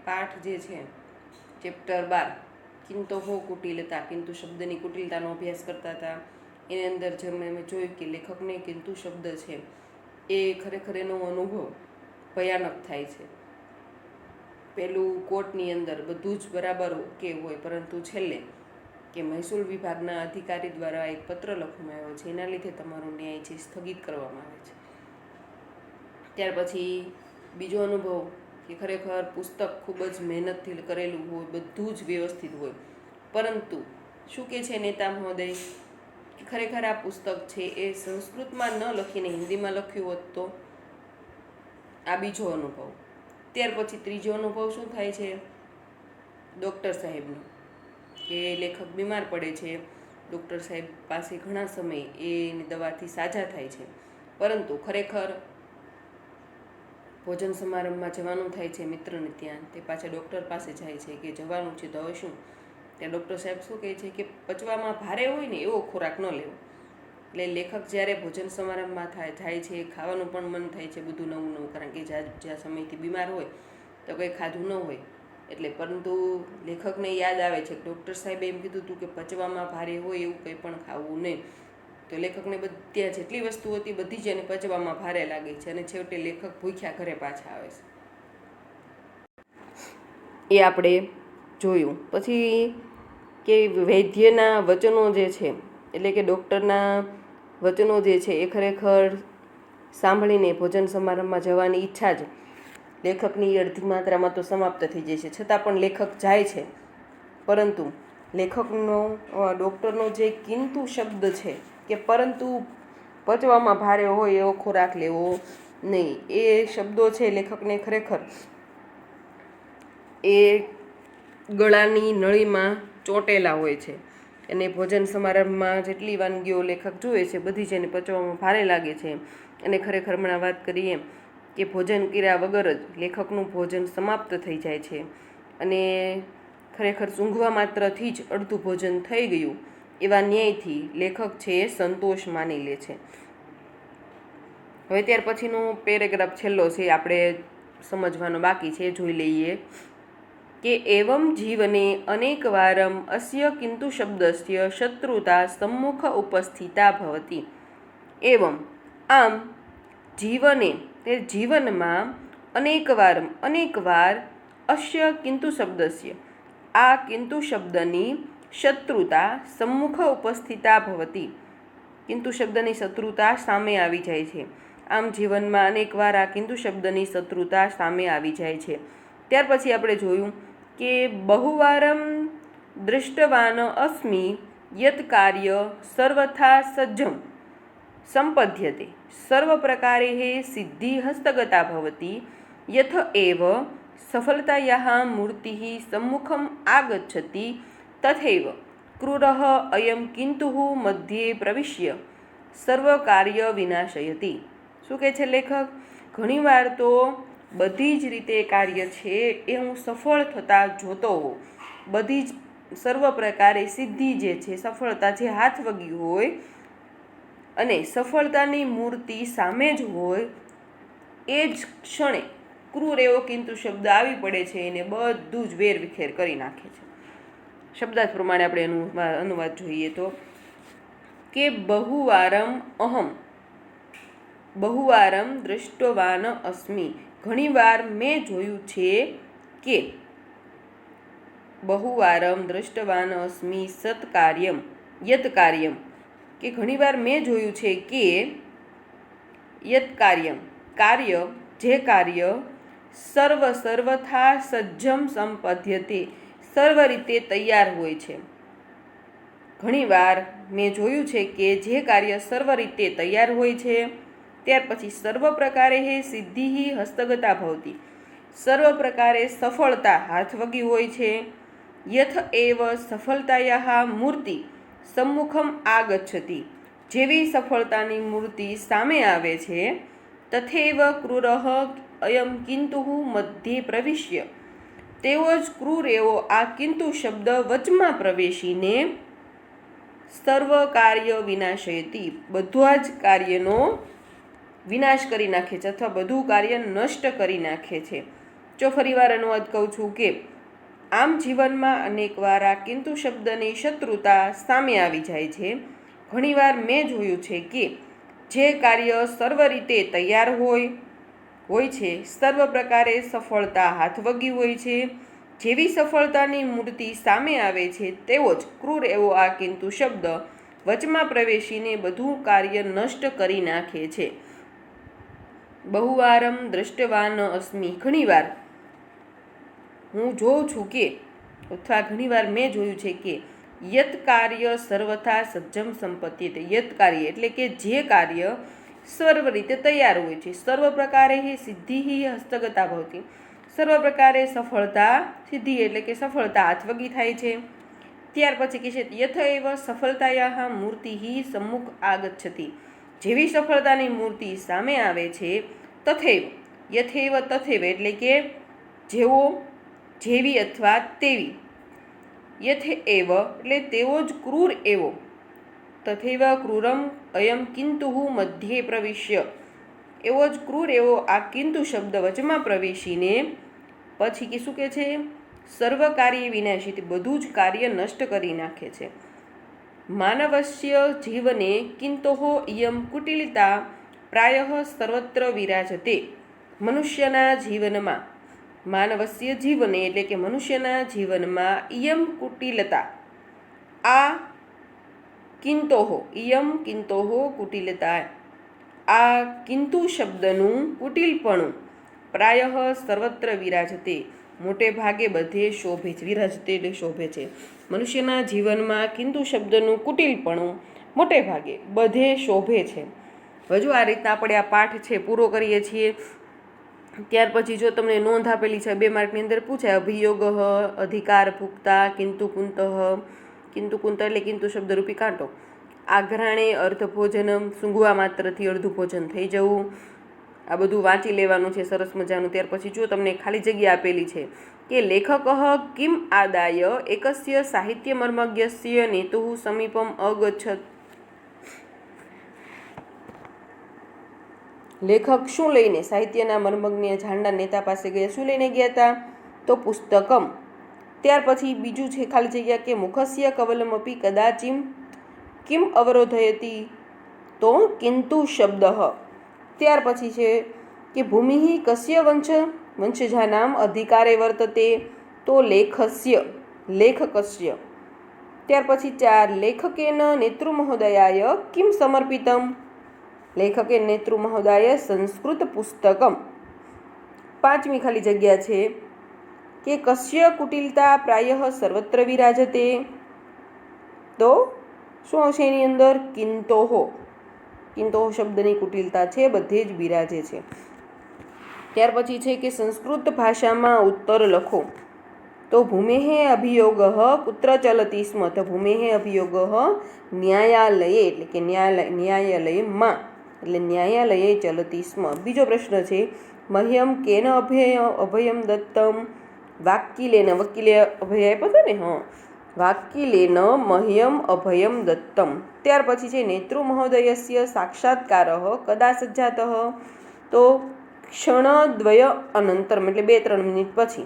પાઠ જે છે ચેપ્ટર 12 કિંતો હો કુટિલતા, કિંતુ શબ્દની કુટિલતાનો અભ્યાસ કરતા હતા. એની અંદર જે મેં જોયું કે લેખકને કિંતુ શબ્દ છે એ ખરેખર એનો અનુભવ ભયાનક થાય છે. પેલું કોર્ટની અંદર બધું જ બરાબર ઓકે હોય, પરંતુ છેલ્લે કે મહેસૂલ વિભાગના અધિકારી દ્વારા એક પત્ર લખવામાં આવ્યો છે, એના લીધે તમારો ન્યાય છે સ્થગિત કરવામાં આવે છે. ત્યાર પછી બીજો અનુભવ કે ખરેખર પુસ્તક ખૂબ જ મહેનતથી કરેલું હોય, બધું જ વ્યવસ્થિત હોય, પરંતુ શું કહે છે નેતા મહોદય કે ખરેખર આ પુસ્તક છે એ સંસ્કૃતમાં ન લખીને હિન્દીમાં લખ્યું હોત તો. આ બીજો અનુભવ. ત્યાર પછી ત્રીજો અનુભવ શું થાય છે ડૉક્ટર સાહેબનો, કે લેખક બીમાર પડે છે, ડૉક્ટર સાહેબ પાસે ઘણા સમય એની દવાથી સાજા થાય છે, પરંતુ ખરેખર ભોજન સમારંભમાં જવાનું થાય છે મિત્રને ત્યાં. તે પાછા ડૉક્ટર પાસે જાય છે કે જવાનું છે તો હવે શું. ત્યાં ડૉક્ટર સાહેબ શું કહે છે કે પચવામાં ભારે હોય ને એવો ખોરાક ન લેવો. એટલે લેખક જ્યારે ભોજન સમારંભમાં જાય છે, ખાવાનું પણ મન થાય છે બધું નવું નવું, કારણ કે જ્યાં સમયથી બીમાર હોય તો કંઈ ખાધું ન હોય એટલે. પરંતુ લેખકને યાદ આવે છે કે ડૉક્ટર સાહેબે એમ કીધું હતું કે પચવામાં ભારે હોય એવું કંઈ પણ ખાવું નહીં. તો લેખકને ત્યાં જેટલી વસ્તુ હતી બધી જ એને પચવામાં ભારે લાગે છે, અને છેવટે લેખક ભૂખ્યા ઘરે પાછા આવે છે. એ આપણે જોયું. પછી કે વૈદ્યના વચનો જે છે, એટલે કે ડૉક્ટરના વચનો જે છે એ ખરેખર સાંભળીને ભોજન સમારંભમાં જવાની ઈચ્છા જ લેખકની અડધી માત્રામાં તો સમાપ્ત થઈ જાય છે. છતાં પણ લેખક જાય છે, પરંતુ લેખકનો ડૉક્ટરનો જે કિંતુ શબ્દ છે કે પરંતુ પચવામાં ભારે હોય એવો ખોરાક લેવો નહીં, એ શબ્દો છે લેખકને ખરેખર એ ગળાની નળીમાં ચોંટેલા હોય છે. અને ભોજન સમારંભમાં જેટલી વાનગીઓ લેખક જુએ છે બધી જ એને પચવામાં ભારે લાગે છે. અને ખરેખર હમણાં વાત કરીએ કે ભોજન કર્યા વગર જ લેખકનું ભોજન સમાપ્ત થઈ જાય છે, અને ખરેખર સૂંઘવા માત્રથી જ અડધું ભોજન થઈ ગયું એવા ન્યાયથી લેખક છે એ સંતોષ માની લે છે. હવે ત્યાર પછીનો પેરેગ્રાફ છેલ્લો છે આપણે સમજવાનો બાકી છે, જોઈ લઈએ કે એવમ જીવને અનેકવારમ અસ્ય કિંતુ શબ્દસ્ય શત્રુતા સમ્મુખ ઉપસ્થિતા ભવતી. એવમ આમ જીવને તે જીવનમાં અનેકવાર અસ્ય કિંતુ શબ્દસ્ય આ કિંતુ શબ્દની શત્રુતા સમ્મુખ ઉપસ્થિતા ભવતી. કિંતુ શબ્દની શત્રુતા સામે આવી જાય છે. આમ જીવનમાં અનેકવાર આ કિંતુ શબ્દની શત્રુતા સામે આવી જાય છે. ત્યાર પછી આપણે જોયું કે બહુવારમ દૃષ્ટવાન અસ્મિ યત કાર્ય સર્વથા સજ્જમ સંપદ્યતે સર્વ પ્રકારે સિદ્ધિ હસ્તગતા ભવતી યથ એવ સફલતાયાઃ મૂર્તિઃ સમ્મુખમ આગચ્છતિ તથૈવ ક્રૂરઃ અયમ કિંતુઃ મધ્યે પ્રવિશ્ય સર્વ કાર્ય વિનાશયતિ. શું કહે છે લેખક? ઘણીવાર તો બધી જ રીતે કાર્ય છે એ હું સફળ થતા જોતો હોઉં, બધી જ સર્વ પ્રકારે સિદ્ધિ જે છે, સફળતા જે હાથ વગી હોય અને સફળતાની મૂર્તિ સામે જ હોય, એ જ ક્ષણે ક્રૂર એવો કિંતુ શબ્દ આવી પડે છે, એને બધું જ વેરવિખેર કરી નાખે છે. શબ્દાર્થ પ્રમાણે આપણે એનું અનુવાદ જોઈએ તો કે બહુવારમ દૃષ્ટવાન અસ્મિ, ઘણીવાર મેં જોયું છે કે બહુવારમ દૃષ્ટવાન અસ્મિ સત્કાર્યમ યત કાર્યમ, કે ઘણીવાર મેં જોયું છે કે યત કાર્યમ જે કાર્ય સર્વથા સજ્જમ સંપદ્યતે સર્વ રીતે તૈયાર હોય છે. ઘણીવાર મેં જોયું છે કે જે કાર્ય સર્વ રીતે તૈયાર હોય છે, ત્યાર પછી સર્વ પ્રકારે સિદ્ધિ હસ્તગતા ભવતી, સર્વ પ્રકારે સફળતા હાથવગી હોય છે. યથ એવ સફળતાયાઃ મૂર્તિ સમ્મુખમ આગચ્છતિ, જેવી સફળતાની મૂર્તિ સામે આવે છે. તથૈવ ક્રૂરઃ અયમ કિંતુઃ મધ્યે પ્રવિશ્ય, તેવો જ ક્રૂર એવો આ કિંતુ શબ્દ વચમાં પ્રવેશીને સર્વ કાર્ય વિનાશયતિ, બધા જ કાર્યનો વિનાશ કરી નાખે છે, અથવા બધું કાર્ય નષ્ટ કરી નાખે છે. જો ફરીવાર અનુવાદ કહું છું કે આમ જીવનમાં અનેકવાર આ કિંતુ શબ્દની શત્રુતા સામે આવી જાય છે. ઘણીવાર મેં જોયું છે કે જે કાર્ય સર્વ રીતે તૈયાર હોય છે, સર્વ પ્રકારે સફળતા હાથવગી હોય છે, જેવી સફળતાની મૂર્તિ સામે આવે છે તેવો જ ક્રૂર એવો આ કિંતુ શબ્દ વચમાં પ્રવેશીને બધું કાર્ય નષ્ટ કરી નાખે છે. બહુવારમ દ્રષ્ટવાન અસ્મિ, ઘણીવાર હું જોઉં છું કે અથવા ઘણીવાર મેં જોયું છે કે યત કાર્ય સર્વથા સજ્જમ સંપત્તિ, યત કાર્ય એટલે કે જે કાર્ય સર્વ રીતે તૈયાર હોય છે, સર્વ પ્રકારે સિદ્ધિ હસ્તગતા ભવતી, સર્વ પ્રકારે સફળતા, સિદ્ધિ એટલે કે સફળતા હાથવગી થાય છે. ત્યાર પછી કહે છે યથ એવ સફળતાયા મૂર્તિ સમ્મુખ આગચ્છતિ, જેવી સફળતાની મૂર્તિ સામે આવે છે, તથૈવ યથેવ તથૈવ એટલે કે જેવો, જેવી અથવા તેવી, યથ એવ એટલે તેવો જ ક્રૂર એવો, તથૈવ ક્રૂરમ અયમ કિંતુઃ મધ્યે પ્રવિશ્ય, એવો જ ક્રૂર એવો આ કિંતુ શબ્દ વચમાં પ્રવેશીને પછી કે શું કહે છે, સર્વ કાર્ય વિનાશિત, બધું જ કાર્ય નષ્ટ કરી નાખે છે. માનવસ્ય જીવને કિંતોઃ ઇયમ કુટિલતા પ્રાયઃ સર્વત્ર વિરાજતે, મનુષ્યના જીવનમાં, માનવસ્ય જીવને એટલે કે મનુષ્યના જીવનમાં ઇયમ કુટિલતા, આ કિંતોઃ, ઇયમ કિંતોઃ કુટિલતા, આ કિંતુ શબ્દનું કુટિલપણું પ્રાયઃ સર્વત્ર વિરાજતે, મોટે ભાગે બધે શોભે છે. વિરાજતે એટલે શોભે છે. મનુષ્યના જીવનમાં કિંતુ શબ્દનું કુટિલપણું મોટે ભાગે બધે શોભે છે. હજુ આ રીતના આપણે આ પાઠ છે પૂરો કરીએ છીએ. ત્યાર પછી જો તમને નોંધ આપેલી છે 2 માર્કની અંદર પૂછાય અભિયોગ અધિકાર ભુક્તા કિંતુ કુંત, કિંતુ કુંત એટલે કિંતુ શબ્દરૂપી કાંટો, આઘ્રાણે અર્ધભોજનમ, સૂંઘવા માત્રથી અડધું ભોજન થઈ જવું, આ બધું વાંચી લેવાનું છે સરસ મજાનું. ત્યાર પછી જો તમને ખાલી જગ્યા આપેલી છે કે લેખક કિમ આદાય એકસ્ય સાહિત્ય મર્મજ્ઞસ્ય નેતુઃ સમીપમ અગચ્છત, લેખક શું લઈને સાહિત્યના મર્મજ્ઞ જાણનાર નેતા પાસે ગયા, શું લઈને ગયા હતા, તો પુસ્તકમ. ત્યાર પછી બીજું છે ખાલી જગ્યા કે મુખસ્ય કવલમપી કદાચિમ કિમ અવરોધયતી, તો કિંતુ શબ્દ. ત્યાર પછી છે કે ભૂમિ કસ્ય વંશજાનામ અધિકારે વર્તતે, તો લેખસ્ય, લેખકસ્ય. ત્યાર પછી 4 લેખકેન નેતૃમહોદયાય કિમ સમર્પિતમ, લેખકે નેતૃમહોદય સંસ્કૃત પુસ્તકમ. 5મી ખાલી જગ્યા છે કે કસ્ય કુટિલતા પ્રાયઃ સર્વત્ર વિરાજતે, તો શું હશે એની અંદર, કિંતોઃ, કિંતોઃ શબ્દની કુટિલતા છે બધે જ બિરાજે છે. ત્યાર પછી છે કે સંસ્કૃત ભાષામાં ઉત્તર લખો, તો ભૂમેઃ અભિયોગઃ કુત્ર ચલતિ સ્મ, તો ભૂમેઃ અભિયોગઃ ન્યાયાલયે એટલે કે ન્યાયાલયમાં એટલે ન્યાયાલયે ચલતિ સ્મ. બીજો પ્રશ્ન છે મહ્યમ કેન અભયમ દત્તમ, વાક્કીલેન, વકીલે અભય આપ્યો હતો ને, વાક્કીલેન મહ્યમ અભયમ દત્તમ. ત્યાર પછી છે નેતૃમહોદયસ્ય સાક્ષાત્કારઃ કદા સજ્જાતઃ, તો ક્ષણદ્વય અનંતરમ એટલે 2-3 મિનિટ પછી,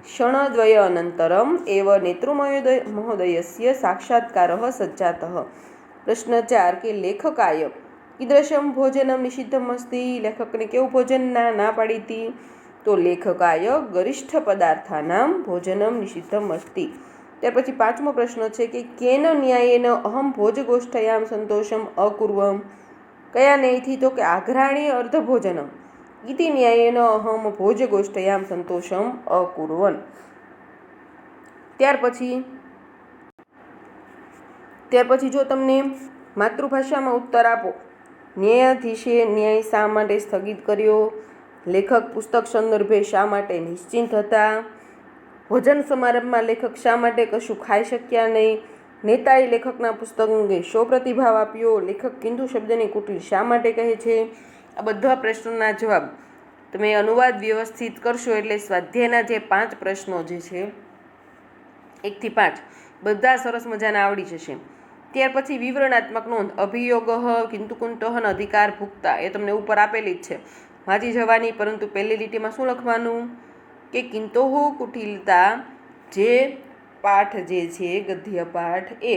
ક્ષણદ્વય અનંતરમ એવ નેતૃમહોદયસ્ય સાક્ષાત્કારઃ સજ્જાતઃ. પ્રશ્ન 4 કે લેખકાય કીદૃશમ ભોજનમ નિષિદ્ધમ અસ્તિ, લેખકને કેવું ભોજન ના પાડી હતી, તો લેખકાય ગરિષ્ઠ પદાર્થાનામ ભોજનમ નિષિદ્ધમ અસ્તિ. ત્યાર પછી 5મો પ્રશ્ન છે કે કેન ન્યાયેન અહમ ભોજગોષ્ઠયામ સંતોષમ અકુર્વમ, કયા ન્યાયથી, તો કે આઘ્રાણી અર્ધભોજનમ ઇતિ ન્યાયેન અહમ ભોજગોષ્ઠયામ સંતોષમ અકુર્વન. ત્યાર પછી જો તમને માતૃભાષામાં ઉત્તર આપો, ન્યાયાધીશે ન્યાય શા માટે સ્થગિત કર્યો, લેખક પુસ્તક સંદર્ભે શા માટે નિશ્ચિંત હતા, ભોજન સમારંભમાં લેખક શા માટે કશું ખાઈ શક્યા નહીં, નેતાએ લેખકના પુસ્તક અંગે શો પ્રતિભાવ આપ્યો, લેખક કિંતુ શબ્દની કુટિલ શા માટે કહે છે. આ બધા પ્રશ્નોના જવાબ તમે અનુવાદ વ્યવસ્થિત કરશો એટલે સ્વાધ્યાયના જે 5 પ્રશ્નો જે છે 1 થી 5 બધા સરસ મજાના આવડી જશે. ત્યાર પછી વિવરણાત્મક નોંધ, અભિયોગ કિંતુ કુંતઃ અધિકાર ભુક્તા, એ તમને ઉપર આપેલી જ છે, વાંચી જવાની. પરંતુ પહેલી લીટીમાં શું લખવાનું, કે કિંતોઃ કુટિલતા જે પાઠ જે છે ગદ્ય પાઠ એ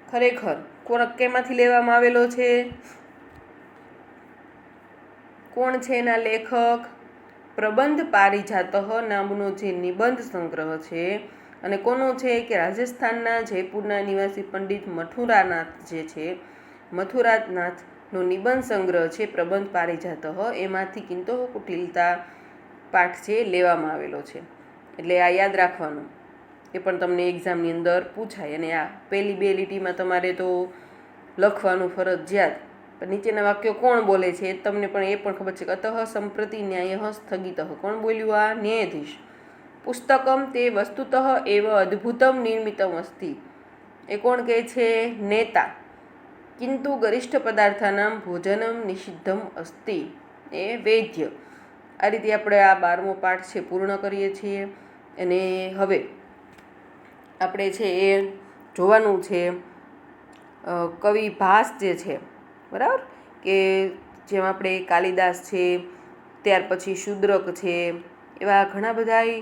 ખરેખર કેમાંથી લેવામાં આવેલો છે? કોણ છે એના લેખક? પ્રબંધ પારિજાતઃ નામનો જે નિબંધ સંગ્રહ છે, અને કોનો છે કે રાજસ્થાનના જયપુરના નિવાસી પંડિત મથુરાનાથ જે છે, મથુરાનાથનો નિબંધ સંગ્રહ છે પ્રબંધ પારિજાતઃ, એમાંથી કિંતોઃ કુટિલતા પાઠ છે લેવામાં આવેલો છે. એટલે આ યાદ રાખવાનું, એ પણ તમને એક્ઝામની અંદર પૂછાય. અને આ પહેલી 2 લીટીમાં તમારે તો લખવાનું ફરજિયાત, પણ નીચેના વાક્યો કોણ બોલે છે તમને પણ એ પણ ખબર છે કે અતઃ સંપ્રતિ ન્યાય સ્થગિતઃ, કોણ બોલ્યું? આ ન્યાયાધીશ. પુસ્તકમ તે વસ્તુતઃ એવ અદ્ભુતમ નિર્મિતમ અસ્તિ, એ કોણ કહે છે? નેતા. કિંતુ ગરિષ્ઠ પદાર્થાનામ ભોજનમ નિષિદ્ધમ અસ્તિ, એ વૈદ્ય. આ રીતે આપણે આ 12મો પાઠ છે પૂર્ણ કરીએ છીએ. અને હવે આપણે છે એ જોવાનું છે કવિ ભાસ જે છે, બરાબર, કે જેમ આપણે કાલિદાસ છે, ત્યાર પછી શુદ્રક છે, એવા ઘણા બધા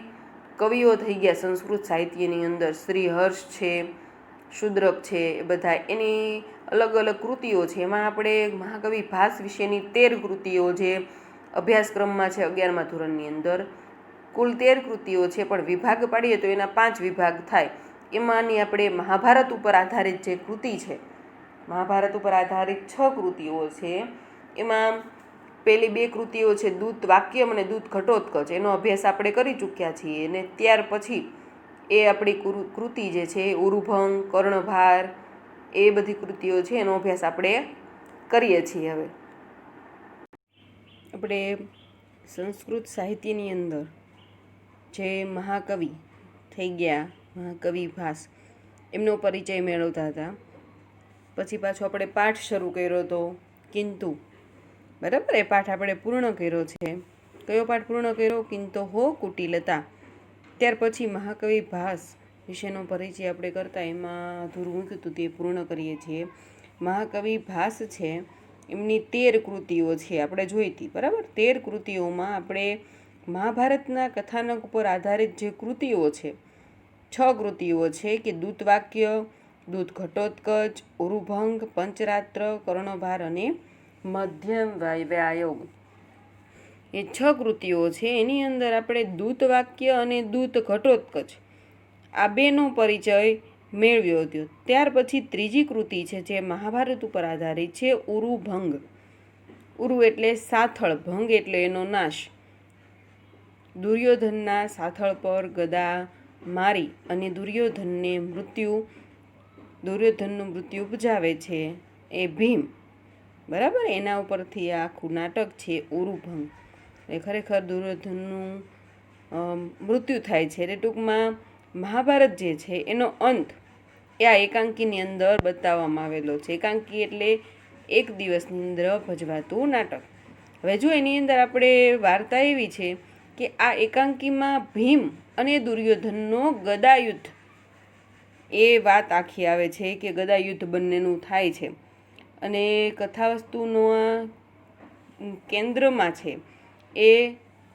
કવિઓ થઈ ગયા સંસ્કૃત સાહિત્યની અંદર. શ્રી હર્ષ છે, શુદ્રક છે, એ બધા એની અલગ અલગ કૃતિઓ છે. એમાં આપણે મહાકવિ ભાસ વિશેની 13 કૃતિઓ જે અભ્યાસક્રમમાં છે 11મા ધોરણની અંદર, કુલ 13 કૃતિઓ છે, પણ વિભાગ પાડીએ તો એના 5 વિભાગ થાય. એમાંની આપણે મહાભારત ઉપર આધારિત જે કૃતિ છે, મહાભારત ઉપર આધારિત 6 કૃતિઓ છે. એમાં પહેલી 2 કૃતિઓ છે દૂત વાક્યમ અને દૂત ઘટોત્કચ, એનો અભ્યાસ આપણે કરી ચૂક્યા છીએ. અને ત્યાર પછી એ આપણી કૃતિ જે છે ઉરુભંગ, કર્ણભાર, એ બધી કૃતિઓ છે એનો અભ્યાસ આપણે કરીએ છીએ. હવે આપણે સંસ્કૃત સાહિત્યની અંદર જે મહાકવિ થઈ ગયા, મહાકવિ ભાસ, એમનો પરિચય મેળવતા હતા. પછી પાછો આપણે પાઠ શરૂ કર્યો હતો કિંતુ, બરાબર, એ પાઠ આપણે પૂર્ણ કર્યો છે. કયો પાઠ પૂર્ણ કર્યો? કિંતોઃ કુટિલતા. ત્યાર પછી મહાકવિ ભાસ વિશેનો પરિચય આપણે કરતા એમાં અધૂરું મૂક્યું હતું, તે પૂર્ણ કરીએ છીએ. મહાકવિ ભાસ છે એમની 13 કૃતિઓ છે આપણે જોઈ હતી, બરાબર. 13 કૃતિઓમાં આપણે મહાભારતના કથાનક ઉપર આધારિત જે કૃતિઓ છે, 6 કૃતિઓ છે કે દૂતવાક્ય, દૂત ઘટોત્કચ, ઉરુભંગ, પંચરાત્ર, કર્ણભાર અને મધ્યમ વ્યાયોગ, એ 6 કૃતિઓ છે. એની અંદર આપણે દૂતવાક્ય અને દૂત ઘટોત્કચ આ બેનો પરિચય મેળવ્યો હતો. ત્યાર પછી ત્રીજી કૃતિ છે જે મહાભારત ઉપર આધારિત છે, ઉરુભંગ. ઉરુ એટલે સાથળ, ભંગ એટલે એનો નાશ. દુર્યોધનના સાથળ પર ગદા મારી અને દુર્યોધનનું મૃત્યુ ઉપજાવે છે એ ભીમ, બરાબર. એના ઉપરથી આખું નાટક છે ઉરુભંગ. એ ખરેખર દુર્યોધનનું મૃત્યુ થાય છે. એટલે ટૂંકમાં મહાભારત જે છે એનો અંત એ આ એકાંકીની અંદર બતાવવામાં આવેલો છે. એકાંકી એટલે 1 દિવસની અંદર ભજવાતું નાટક. હવે જો એની અંદર આપણે વાર્તા એવી છે કે આ એકાંકીમાં ભીમ અને દુર્યોધનનો ગદાયુદ્ધ, એ વાત આખી આવે છે કે ગદાયુદ્ધ બંનેનું થાય છે. અને કથાવસ્તુનો કેન્દ્રમાં છે એ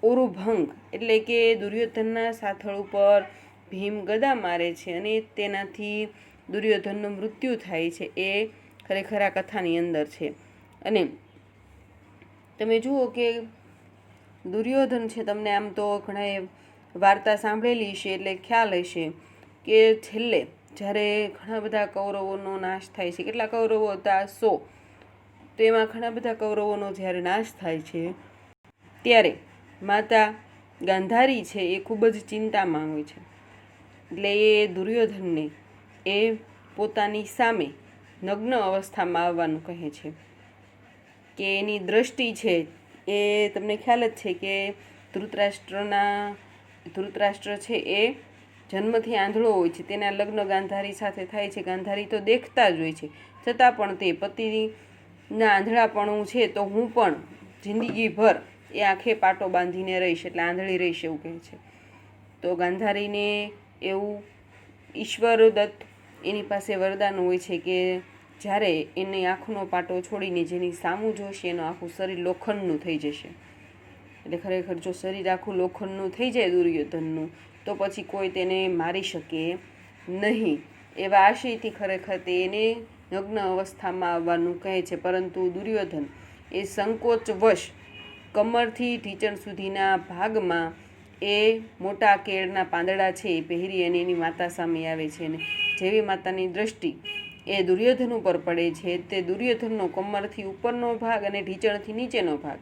ઉરુભંગ, એટલે કે દુર્યોધનના સાથળ ઉપર ભીમ ગદા મારે છે અને તેનાથી દુર્યોધનનું મૃત્યુ થાય છે. એ ખરેખર આ કથાની અંદર છે. અને તમે જુઓ કે દુર્યોધન છે, તમને આમ તો ઘણાએ વાર્તા સાંભળેલી હશે એટલે ખ્યાલ હશે કે છેલ્લે જ્યારે ઘણા બધા કૌરવોનો નાશ થાય છે, કેટલા કૌરવો હતા? 100. તો એમાં ઘણા બધા કૌરવોનો જ્યારે નાશ થાય છે ત્યારે માતા ગાંધારી છે એ ખૂબ જ ચિંતામાં હોય છે. એટલે એ દુર્યોધનને એ પોતાની સામે નગ્ન અવસ્થામાં આવવાનું કહે છે. કે એની દ્રષ્ટિ છે એ તમને ખ્યાલ જ છે કે ધૃતરાષ્ટ્ર છે એ જન્મથી આંધળો હોય છે. તેના લગ્ન ગાંધારી સાથે થાય છે. ગાંધારી તો દેખતા જ હોય છે, છતાં પણ તે પતિના આંધળાપણું છે તો હું પણ જિંદગીભર એ આંખે પાટો બાંધીને રહીશ, એટલે આંધળી રહીશ એવું કહે છે. તો ગાંધારીને એવું ઈશ્વર દત્ત એની પાસે વરદાન હોય છે કે જ્યારે એની આંખનો પાટો છોડીને જેની સામું જોશે એનું આખું શરીર લોખંડનું થઈ જશે. એટલે ખરેખર જો શરીર આખું લોખંડનું થઈ જાય દુર્યોધનનું તો પછી કોઈ તેને મારી શકે નહીં. એવા આશયથી ખરેખર તેને નગ્ન અવસ્થામાં આવવાનું કહે છે. પરંતુ દુર્યોધન એ સંકોચવશ કમરથી ઢીંચણ સુધીના ભાગમાં એ મોટા કેળના પાંદડા છે એ પહેરી અને એની માતા સામે આવે છે. અને જેવી માતાની દ્રષ્ટિ એ દુર્યોધન ઉપર પડે છે તે દુર્યોધનનો કમરથી ઉપરનો ભાગ અને ઢીંચણથી નીચેનો ભાગ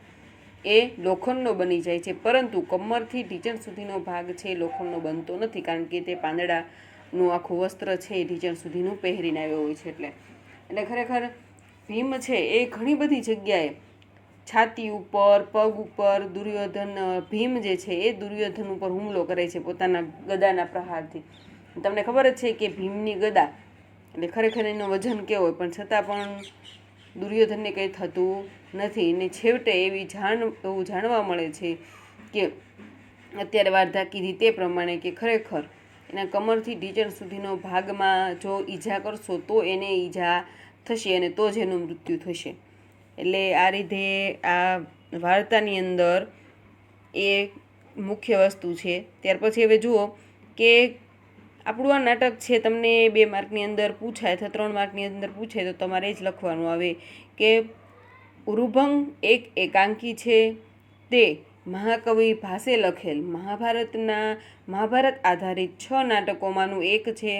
એ લોખંડનો બની જાય છે. પરંતુ કમરથી ઢીંચણ સુધીનો ભાગ છે એ લોખંડનો બનતો નથી, કારણ કે તે પાંદડાનું આખું વસ્ત્ર છે એ ઢીંચણ સુધીનું પહેરીને આવ્યો હોય છે. એટલે ખરેખર ભીમ છે એ ઘણી બધી જગ્યાએ છાતી ઉપર, પગ ઉપર ભીમ જે છે એ દુર્યોધન ઉપર હુમલો કરે છે પોતાના ગદાના પ્રહારથી. તમને ખબર જ છે કે ભીમની ગદા એટલે ખરેખર એનો વજન કેવો હોય, પણ છતાં પણ દુર્યોધનને કંઈ થતું નથી. ને છેવટે એવું જાણવા મળે છે કે અત્યારે વાર્તા કીધી તે પ્રમાણે કે ખરેખર એના કમરથી ઢીંચણ સુધીનો ભાગમાં જો ઈજા કરશો તો એને ઈજા થશે અને તો જ એનું મૃત્યુ થશે. એટલે આ રીતે આ વાર્તાની અંદર એ મુખ્ય વસ્તુ છે. ત્યાર પછી હવે જુઓ કે આપણું આ નાટક છે તમને 2 માર્કની અંદર પૂછાય અથવા 3 માર્કની અંદર પૂછાય તો તમારે જ લખવાનું આવે કે ઉરુભંગ એક એકાંકી છે, તે મહાકવિ ભાસે લખેલ મહાભારત આધારિત 6 નાટકોમાંનું એક છે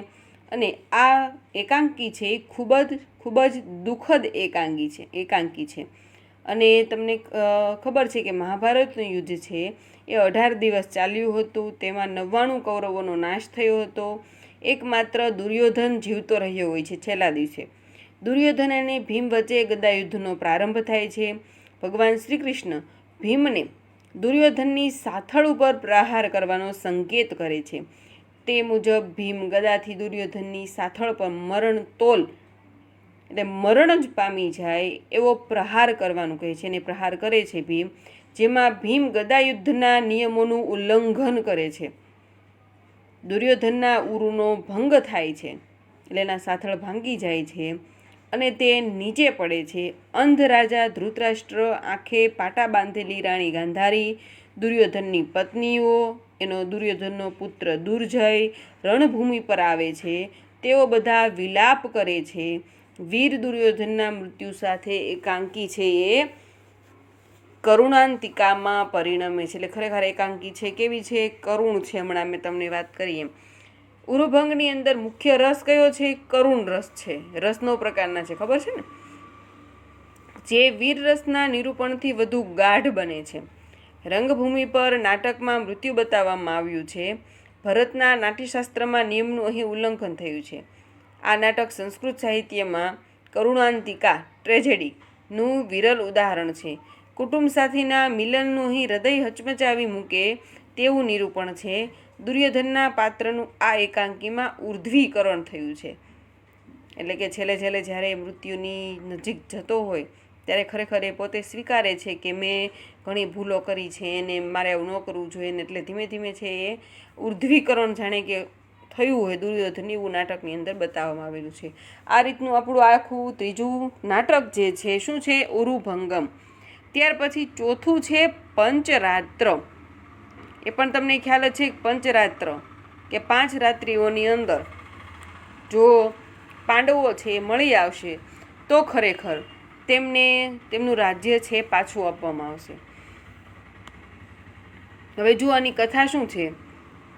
અને આ એકાંકી છે ખૂબ જ દુઃખદ એકાંકી છે. અને તમને ખબર છે કે મહાભારતનું યુદ્ધ છે એ 18 દિવસ ચાલ્યું હતું. તેમાં 99 કૌરવોનો નાશ થયો હતો. એકમાત્ર દુર્યોધન જીવતો રહ્યો હોય છે છેલ્લા દિવસે. દુર્યોધન અને ભીમ વચ્ચે ગદાયુદ્ધનો પ્રારંભ થાય છે. ભગવાન શ્રી કૃષ્ણ ભીમને દુર્યોધનની સાથળ ઉપર પ્રહાર કરવાનો સંકેત કરે છે. તે મુજબ ભીમ ગદાથી દુર્યોધનની સાથળ પર મરણ જ પામી જાય એવો પ્રહાર કરવાનું કહે છે. અને પ્રહાર કરે છે ભીમ, જેમાં ભીમ ગદાયુદ્ધના નિયમોનું ઉલ્લંઘન કરે છે. દુર્યોધનના ઉરુનો ભંગ થાય છે એટલે એના સાથળ ભાંગી જાય છે અને તે નીચે પડે છે. અંધ રાજા ધૃતરાષ્ટ્ર, આંખે પાટા બાંધેલી રાણી ગાંધારી, દુર્યોધનની પત્નીઓ, દુર્યોધનનો પુત્ર દુર્જય રણભૂમિ પર આવે છે. તેઓ બધા વિલાપ કરે છે. વીર દુર્યોધનના મૃત્યુ સાથે એકાંકી છે એ કરુણાંતિકામાં પરિણમે છે. એટલે ખરેખર એકાંકી છે કેવી છે? કરુણ છે. હમણાં મેં તમને વાત કરી એમ. ઉરુભંગની અંદર મુખ્ય રસ કયો છે? કરુણ રસ છે. રસનો પ્રકારના છે, ખબર છે ને? જે વીર રસના નિરૂપણથી વધુ ગાઢ બને છે. રંગભૂમિ પર નાટકમાં મૃત્યુ બતાવવામાં આવ્યું છે. ભરતના નાટ્યશાસ્ત્રમાં નિયમનું અહીં ઉલ્લંઘન થયું છે. આ નાટક સંસ્કૃત સાહિત્યમાં કરુણાંતિકા ટ્રેજેડીનું વિરલ ઉદાહરણ છે. કુટુંબ સાથેના મિલનનું અહીં હૃદય હચમચાવી મૂકે તેવું નિરૂપણ છે. દુર્યોધનના પાત્રનું આ એકાંકીમાં ઉર્ધ્વીકરણ થયું છે. એટલે કે છેલ્લે જ્યારે મૃત્યુની નજીક જતો હોય ત્યારે ખરેખર એ પોતે સ્વીકારે છે કે મેં ઘણી ભૂલો કરી છે અને મારે આવું ન કરવું જોઈએ ને. એટલે ધીમે ધીમે છે એ ઉર્ધ્વીકરણ જાણે કે થયું હોય દુર્યોધન એવું નાટકની અંદર બતાવવામાં આવેલું છે. આ રીતનું આપણું આખું ત્રીજું નાટક જે છે શું છે? ઉરુભંગમ. ત્યાર પછી ચોથું છે પંચરાત્ર. એ પણ તમને ખ્યાલ જ છે પંચરાત્ર કે 5 રાત્રિઓની અંદર જો પાંડવો છે એ મળી આવશે તો ખરેખર તેમનું રાજ્ય છે પાછું આપવામાં આવશે. હવે જુઓ આની કથા શું છે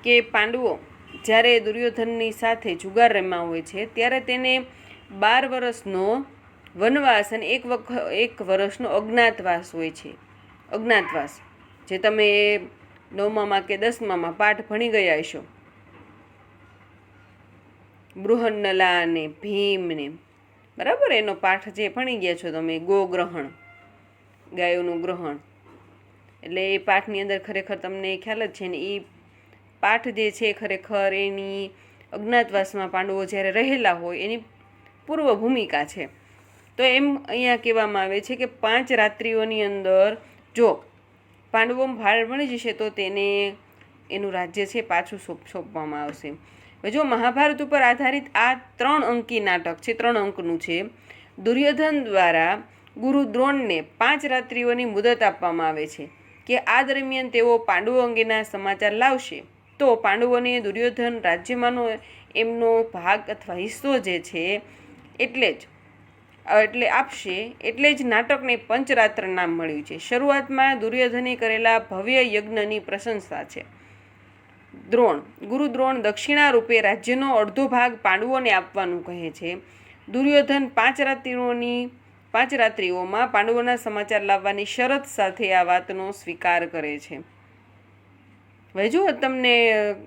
કે પાંડવો જ્યારે દુર્યોધનની સાથે જુગાર રમ્યા હોય છે ત્યારે તેને 12 વર્ષનો વનવાસ અને 1 વર્ષનો અજ્ઞાતવાસ હોય છે. અજ્ઞાતવાસ જે તમે 9માં કે 10માં પાઠ ભણી ગયા હશો. બૃહન્નલા અને ભીમને, બરાબર, એનો પાઠ જે ભણી ગયા છો તમે, ગોગ્રહણ, ગાયોનું ગ્રહણ. એટલે એ પાઠની અંદર ખરેખર તમને ખ્યાલ જ છે ને. એ પાઠ જે છે ખરેખર એની અજ્ઞાતવાસમાં પાંડવો જ્યારે રહેલા હોય એની પૂર્વ ભૂમિકા છે. તો એમ અહીંયા કહેવામાં આવે છે કે 5 રાત્રિઓની અંદર જો પાંડવો ભાર મળી જશે તો તેને એનું રાજ્ય છે પાછું સોંપવામાં આવશે. હવે જો મહાભારત ઉપર આધારિત આ 3 અંકી નાટક છે, 3 અંકનું છે. દુર્યોધન દ્વારા ગુરુ દ્રોણને 5 રાત્રિઓની મુદત આપવામાં આવે છે કે આ દરમિયાન તેઓ પાંડવો અંગેના સમાચાર લાવશે તો પાંડવોને દુર્યોધન રાજ્યમાંનો એમનો ભાગ અથવા હિસ્સો જે છે એટલે આપશે. એટલે જ નાટકને પંચરાત્ર નામ મળ્યું છે. શરૂઆતમાં દુર્યોધને કરેલા ભવ્ય યજ્ઞની પ્રશંસા છે. દ્રોણ, ગુરુ દ્રોણ દક્ષિણા રૂપે રાજ્યનો અડધો ભાગ પાંડવોને આપવાનું કહે છે. દુર્યોધન પાંચ રાત્રિઓમાં પાંડવોના સમાચાર લાવવાની શરત સાથે આ વાતનો સ્વીકાર કરે છે. હવે જો તમને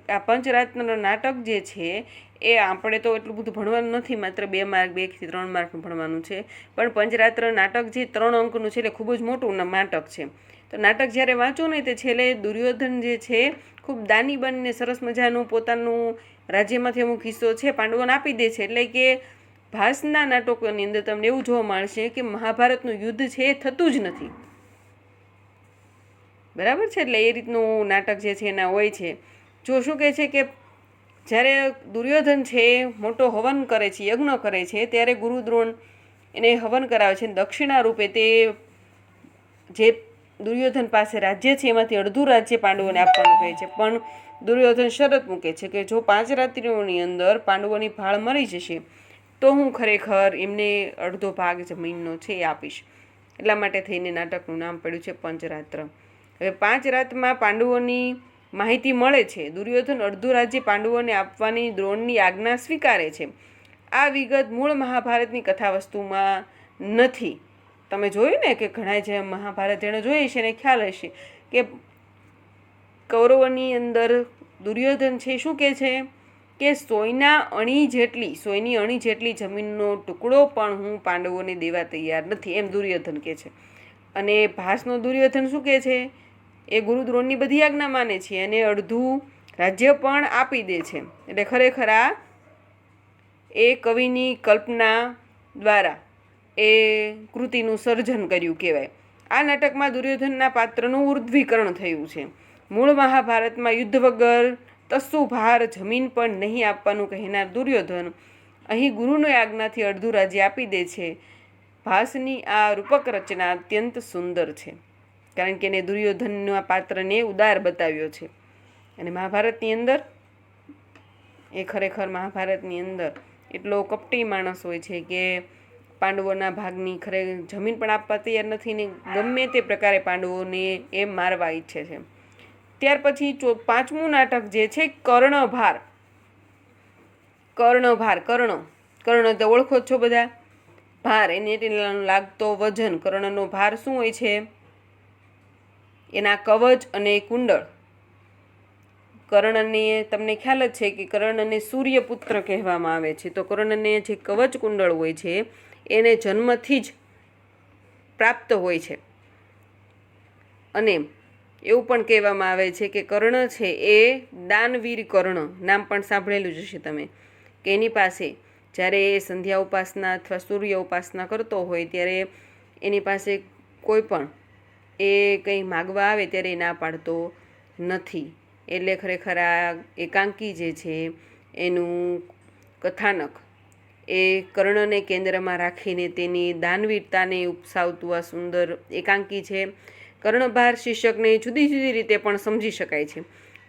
આ પંચરાત્રનો નાટક જે છે એ આપણે તો એટલું બધું ભણવાનું નથી, માત્ર 2 માર્ક 2 થી 3 માર્કનું ભણવાનું છે. પણ પંચરાત્ર નાટક જે 3 અંકનું છે એટલે ખૂબ જ મોટું નાટક છે. તો નાટક જ્યારે વાંચો ને તે છેલ્લે દુર્યોધન જે છે ખૂબ દાની બનીને સરસ મજાનું પોતાનું રાજ્યમાંથી અમુક હિસ્સો છે પાંડવોને આપી દે છે. એટલે કે ભાસના નાટકોની અંદર તમને એવું જોવા મળશે કે મહાભારતનું યુદ્ધ છે એ થતું જ નથી. બરાબર છે. એટલે એ રીતનું નાટક જે છે એના હોય છે. જો શું કહે છે કે જ્યારે દુર્યોધન છે મોટો હવન કરે છે, યજ્ઞ કરે છે, ત્યારે ગુરુદ્રોણ એને હવન કરાવે છે. દક્ષિણા રૂપે તે જે દુર્યોધન પાસે રાજ્ય છે એમાંથી અડધું રાજ્ય પાંડવોને આપવાનું કહે છે. પણ દુર્યોધન શરત મૂકે છે કે જો 5 રાત્રિઓની અંદર પાંડવોની ભાળ મળી જશે તો હું ખરેખર એમને અડધો ભાગ જમીનનો છે એ આપીશ. એટલા માટે થઈને નાટકનું નામ પડ્યું છે પંચરાત્ર. હવે 5 રાતમાં પાંડવોની માહિતી મળે છે. દુર્યોધન અડધું રાજ્ય પાંડવોને આપવાની દ્રોણની આજ્ઞા સ્વીકારે છે. આ વિગત મૂળ મહાભારતની કથા વસ્તુમાં નથી. તમે જોયું ને કે ઘણા જે મહાભારત જેણે જોઈ છે એને ખ્યાલ હશે કે કૌરવોની અંદર દુર્યોધન છે શું કહે છે કે સોયની અણી જેટલી જમીનનો ટુકડો પણ હું પાંડવોને દેવા તૈયાર નથી, એમ દુર્યોધન કહે છે. અને ભાસનો દુર્યોધન શું કહે છે એ ગુરુદ્રોણની બધી આજ્ઞા માને છે અને અડધું રાજ્ય પણ આપી દે છે. એટલે ખરેખર આ એ કવિની કલ્પના દ્વારા એ કૃતિનું સર્જન કર્યું કહેવાય. આ નાટકમાં દુર્યોધનના પાત્રનું ઉર્ધ્વીકરણ થયું છે. મૂળ મહાભારતમાં યુદ્ધ વગર તસ્સુ ભાર જમીન પણ નહીં આપવાનું કહેનાર દુર્યોધન અહીં ગુરુની આજ્ઞાથી અડધું રાજ્ય આપી દે છે. ભાસની આ રૂપક રચના અત્યંત સુંદર છે કારણ કે એને દુર્યોધનના પાત્રને ઉદાર બતાવ્યો છે. અને મહાભારતની અંદર એ ખરેખર મહાભારતની અંદર એટલો કપટી માણસ હોય છે કે પાંડવોના ભાગની જમીન પણ આપવા તૈયાર નથી ને ગમે તે પ્રકારે પાંડવોને એ મારવા ઈચ્છે છે. ત્યાર પછી 5મું નાટક જે છે કર્ણભાર. કર્ણ તો ઓળખો છો બધા. ભાર એને લાગતો વજન. કર્ણનો ભાર શું હોય છે? એના કવચ અને કુંડળ. કર્ણને તમને ખ્યાલ જ છે કે કર્ણને સૂર્યપુત્ર કહેવામાં આવે છે. તો કર્ણને જે કવચ કુંડળ હોય છે એને જન્મથી જ પ્રાપ્ત હોય છે. અને એવું પણ કહેવામાં આવે છે કે કર્ણ છે એ દાનવીર કર્ણ નામ પણ સાંભળેલું જ હશે તમે, કે એની પાસે જ્યારે એ સંધ્યા ઉપાસના અથવા સૂર્ય ઉપાસના કરતો હોય ત્યારે એની પાસે કોઈ પણ એ કંઈ માગવા આવે ત્યારે એ ના પાડતો નથી. એટલે ખરેખર આ એકાંકી જે છે એનું કથાનક એ કર્ણને કેન્દ્રમાં રાખીને તેની દાનવીરતાને ઉપસાવતું આ સુંદર એકાંકી છે. કર્ણભાર શીર્ષકને જુદી જુદી રીતે પણ સમજી શકાય છે.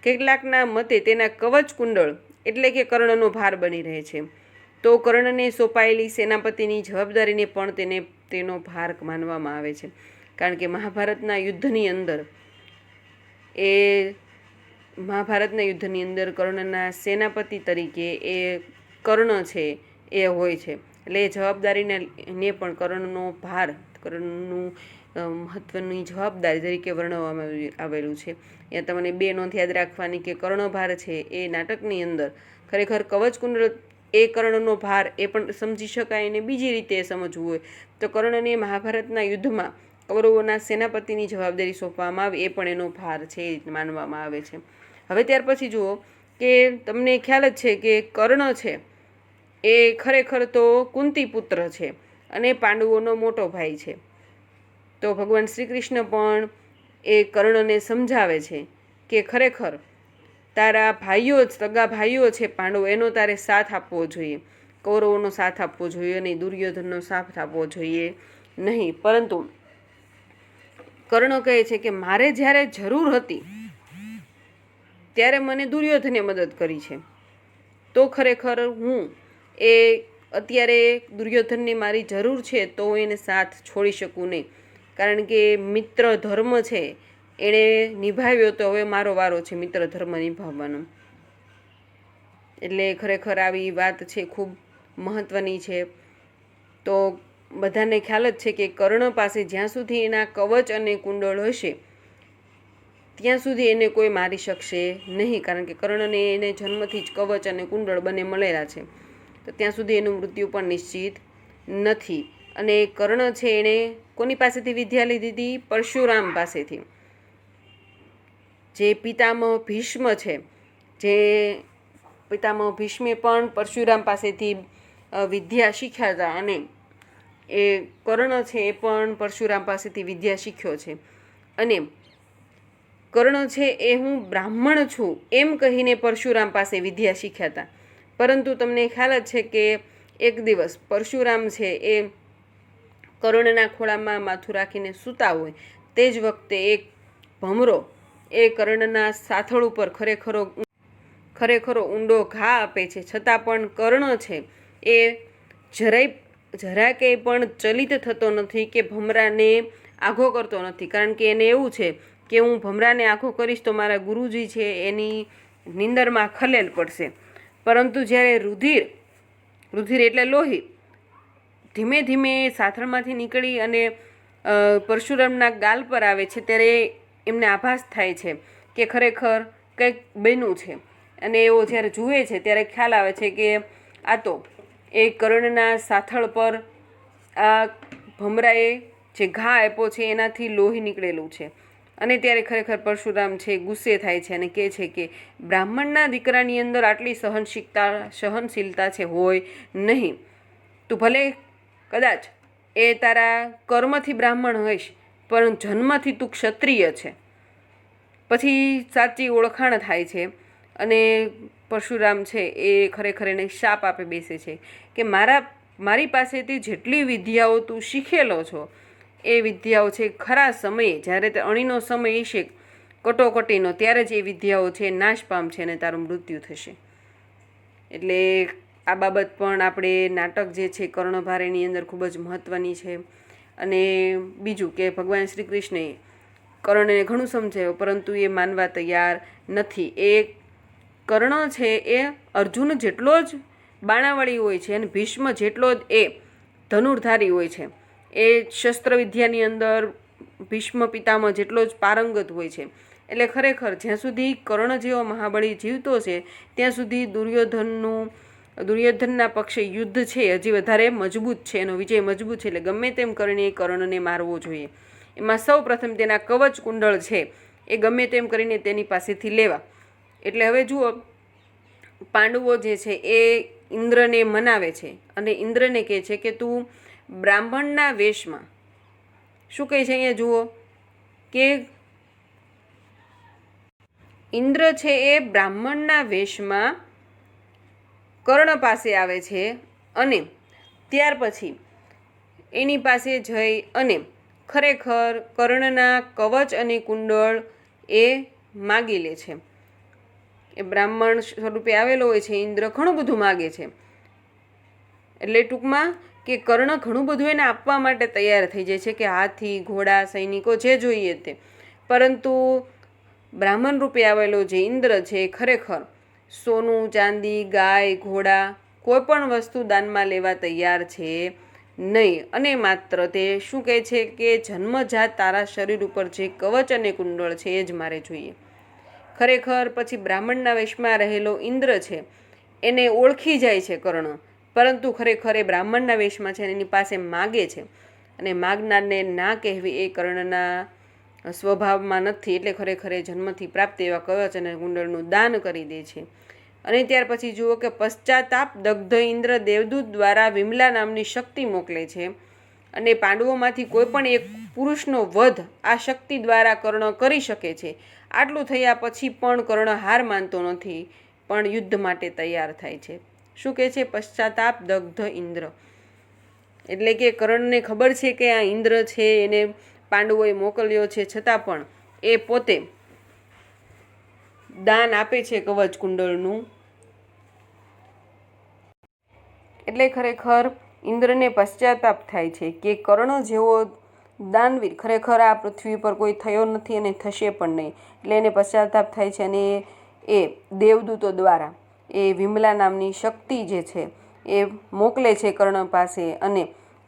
કેટલાકના મતે તેના કવચ કુંડળ એટલે કે કર્ણનો ભાર બની રહે છે. તો કર્ણને સોંપાયેલી સેનાપતિની જવાબદારીને પણ તેનો ભાર માનવામાં આવે છે. કારણ કે મહાભારતના યુદ્ધની અંદર કર્ણના સેનાપતિ તરીકે એ કર્ણ છે એ હોય છે. એટલે એ જવાબદારીને પણ કર્ણનો ભાર, કર્ણનું મહત્વની જવાબદારી તરીકે વર્ણવવામાં આવેલું છે. ત્યાં તમને 2 નોંધ યાદ રાખવાની કે કર્ણભાર છે એ નાટકની અંદર ખરેખર કવચકુંડળ એ કર્ણનો ભાર એ પણ સમજી શકાય. અને બીજી રીતે સમજવું હોય તો કર્ણને મહાભારતના યુદ્ધમાં કૌરવોના સેનાપતિની જવાબદારી સોંપવામાં આવે એ પણ એનો ભાર છે એ માનવામાં આવે છે. હવે ત્યાર પછી જુઓ કે તમને ખ્યાલ જ છે કે કર્ણ છે એ ખરેખર તો કુંતી પુત્ર છે અને પાંડવોનો મોટો ભાઈ છે. તો ભગવાન શ્રી કૃષ્ણ પણ એ કર્ણને સમજાવે છે કે ખરેખર તારા સગા ભાઈઓ છે પાંડવો, એનો તારે સાથ આપવો જોઈએ, કૌરવોનો સાથ આપવો જોઈએ નહીં, દુર્યોધનનો સાથ આપવો જોઈએ નહીં. પરંતુ કર્ણ કહે છે કે મારે જ્યારે જરૂર હતી ત્યારે મને દુર્યોધને મદદ કરી છે, તો ખરેખર હું અત્યારે દુર્યોધનની મારી જરૂર છે તો હું એને સાથ છોડી શકું નહીં, કારણ કે મિત્ર ધર્મ છે એણે નિભાવ્યો, તો હવે મારો વારો છે મિત્ર ધર્મ નિભાવવાનો. એટલે ખરેખર આવી વાત છે ખૂબ મહત્ત્વની છે. તો બધાને ખ્યાલ જ છે કે કર્ણ પાસે જ્યાં સુધી એના કવચ અને કુંડળ હશે ત્યાં સુધી એને કોઈ મારી શકશે નહીં, કારણ કે કર્ણને એને જન્મથી જ કવચ અને કુંડળ બંને મળેલા છે, તો ત્યાં સુધી એનું મૃત્યુ પણ નિશ્ચિત નથી. અને કર્ણ છે એણે કોની પાસેથી વિદ્યા લીધી હતી? પરશુરામ પાસેથી. જે પિતામહ ભીષ્મ છે, જે પિતામહ ભીષ્મે પણ પરશુરામ પાસેથી વિદ્યા શીખ્યા હતા, અને એ કર્ણ છે એ પણ પરશુરામ પાસેથી વિદ્યા શીખ્યો છે. અને કર્ણ છે એ હું બ્રાહ્મણ છું એમ કહીને પરશુરામ પાસે વિદ્યા શીખ્યા હતા. પરંતુ તમને ખ્યાલ જ છે કે એક દિવસ પરશુરામ છે એ કર્ણના ખોળામાં માથું રાખીને સૂતા હોય, તે જ વખતે એક ભમરો એ કર્ણના સાથળ ઉપર ખરેખરો ઊંડો ઘા આપે છે, છતાં પણ કર્ણ છે એ જરાકે પણ ચલિત થતો નથી કે ભમરાને આઘો કરતો નથી, કારણ કે એને એવું છે કે હું ભમરાને આઘો કરીશ તો મારા ગુરુજી છે એની નિંદરમાં ખલેલ પડશે. પરંતુ જ્યારે રુધિર એટલે લોહી ધીમે ધીમે સાથળમાંથી નીકળી અને પરશુરામના ગાલ પર આવે છે, ત્યારે એમને આભાસ થાય છે કે ખરેખર કંઈક બન્યું છે. અને એવો જ્યારે જુએ છે ત્યારે ખ્યાલ આવે છે કે આ તો એ કર્ણના સાથળ પર આ ભમરાએ જે ઘા આપ્યો છે એનાથી લોહી નીકળેલું છે. અને ત્યારે ખરેખર પરશુરામ છે ગુસ્સે થાય છે અને કહે છે કે બ્રાહ્મણના દીકરાની અંદર આટલી સહનશીલતા છે હોય નહીં. તું ભલે કદાચ એ તારા કર્મથી બ્રાહ્મણ હોઈશ, પણ જન્મથી તું ક્ષત્રિય છે. પછી સાચી ઓળખાણ થાય છે અને પરશુરામ છે એ ખરેખર એને શાપ આપે બેસે છે કે મારી પાસેથી જેટલી વિદ્યાઓ તું શીખેલો છો એ વિદ્યાઓ છે ખરા સમયે, જ્યારે તે અણીનો સમય હશે કટોકટીનો, ત્યારે જ એ વિદ્યાઓ છે નાશ પામશે અને તારું મૃત્યુ થશે. એટલે આ બાબત પણ આપણે નાટક જે છે કર્ણભાર એની અંદર ખૂબ જ મહત્ત્વની છે. અને બીજું કે ભગવાન શ્રી કૃષ્ણએ કર્ણને ઘણું સમજાવ્યું, પરંતુ એ માનવા તૈયાર નથી. એ કર્ણ છે એ અર્જુન જેટલો જ બાણાવાળી હોય છે અને ભીષ્મ જેટલો જ એ ધનુર્ધારી હોય છે. એ શસ્ત્રવિદ્યાની અંદર ભીષ્મ પિતામહ જેટલો જ પારંગત હોય છે. એટલે ખરેખર જ્યાં સુધી કર્ણ જેવો મહાબળી જીવતો છે ત્યાં સુધી દુર્યોધનના પક્ષે યુદ્ધ છે હજી વધારે મજબૂત છે, એનો વિજય મજબૂત છે. એટલે ગમે તેમ કરીને કર્ણને મારવો જોઈએ. એમાં સૌ પ્રથમ તેના કવચ કુંડળ છે એ ગમે તેમ કરીને તેની પાસેથી લેવા. એટલે હવે જુઓ, પાંડવો જે છે એ ઇન્દ્રને મનાવે છે અને ઇન્દ્રને કહે છે કે તું બ્રાહ્મણના વેશમાં, શું કહે છે અહીંયા જુઓ કે ઇન્દ્ર છે એ બ્રાહ્મણના વેશમાં કર્ણ પાસે આવે છે અને ત્યાર પછી એની પાસે જઈ અને ખરેખર કર્ણના કવચ અને કુંડળ એ માગી લે છે. એ બ્રાહ્મણ સ્વરૂપે આવેલો હોય છે ઇન્દ્ર, ઘણું બધું માગે છે. એટલે ટૂંકમાં કે કર્ણ ઘણું બધું એને આપવા માટે તૈયાર થઈ જાય છે કે હાથી, ઘોડા, સૈનિકો જે જોઈએ તે. પરંતુ બ્રાહ્મણ રૂપે આવેલો જે ઇન્દ્ર છે ખરેખર સોનું, ચાંદી, ગાય, ઘોડા કોઈ પણ વસ્તુ દાનમાં લેવા તૈયાર છે નહીં. અને માત્ર તે શું કહે છે કે જન્મજાત તારા શરીર ઉપર જે કવચ અને કુંડળ છે એ જ મારે જોઈએ. ખરેખર પછી બ્રાહ્મણના વેશમાં રહેલો ઇન્દ્ર છે એને ઓળખી જાય છે કર્ણ, પરંતુ ખરેખર એ બ્રાહ્મણના વેશમાં છે એની પાસે માગે છે અને માગનારને ના કહેવી એ કર્ણના સ્વભાવમાં નથી. એટલે ખરેખર એ જન્મથી પ્રાપ્ત એવા કવચ અને કુંડળનું દાન કરી દે છે. અને ત્યાર પછી જુઓ કે પશ્ચાતાપ દગ્ધ ઇન્દ્ર દેવદૂત દ્વારા વિમલા નામની શક્તિ મોકલે છે અને પાંડવોમાંથી કોઈ પણ એક પુરુષનો વધ આ શક્તિ દ્વારા કર્ણ કરી શકે છે. આટલું થયા પછી પણ કર્ણ હાર માનતો નથી, પણ યુદ્ધ માટે તૈયાર થાય છે. શું કહે છે? પશ્ચાતાપ દગ્ધ ઇન્દ્ર. એટલે કે કર્ણને ખબર છે કે આ ઇન્દ્ર છે એને પાંડવોએ મોકલ્યો છે છતાં પણ એ પોતે દાન આપે છે કવચ કુંડળનું. એટલે ખરેખર ઇન્દ્રને પશ્ચાતાપ થાય છે કે કર્ણ જેવો દાનવીર ખરેખર આ પૃથ્વી પર કોઈ થયો નથી અને થશે પણ નહીં. એટલે એને પશ્ચાતાપ થાય છે અને એ દેવદૂતો દ્વારા એ વિમલા નામની શક્તિ જે છે એ મોકલે છે કર્ણ પાસે અને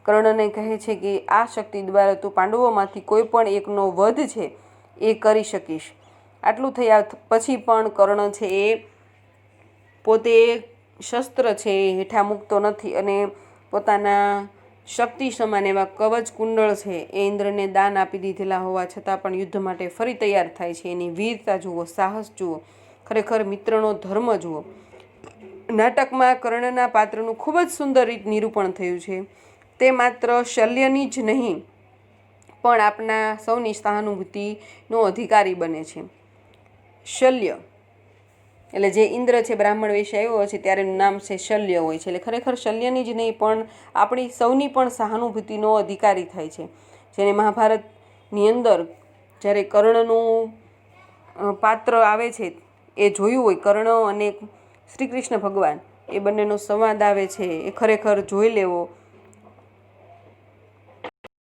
કર્ણને કહે છે કે આ શક્તિ દ્વારા તું પાંડવોમાંથી કોઈ પણ એકનો વધ છે એ કરી શકીશ. આટલું થયા પછી પણ કર્ણ છે એ પોતે શસ્ત્ર છે એ હેઠા મૂકતો નથી અને પોતાના શક્તિ સમાન એવા કવચ કુંડળ છે એ ઇન્દ્રને દાન આપી દીધેલા હોવા છતાં પણ યુદ્ધ માટે ફરી તૈયાર થાય છે. એની વીરતા જુઓ, સાહસ જુઓ, ખરેખર મિત્રનો ધર્મ જુઓ. નાટકમાં કર્ણના પાત્રનું ખૂબ જ સુંદર રીત નિરૂપણ થયું છે. તે માત્ર શલ્યની જ નહીં પણ આપણા સૌની સહાનુભૂતિનો અધિકારી બને છે. શલ્ય એટલે જે ઇન્દ્ર છે બ્રાહ્મણ વેશ આવ્યો છે ત્યારે એનું નામ છે શલ્ય હોય છે. એટલે ખરેખર શલ્યની જ નહીં પણ આપણી સૌની પણ સહાનુભૂતિનો અધિકારી થાય છે. જેને મહાભારતની અંદર જ્યારે કર્ણનું પાત્ર આવે છે એ જોયું હોય, કર્ણ અને શ્રી કૃષ્ણ ભગવાન એ બંનેનો સંવાદ આવે છે એ ખરેખર જોઈ લેવો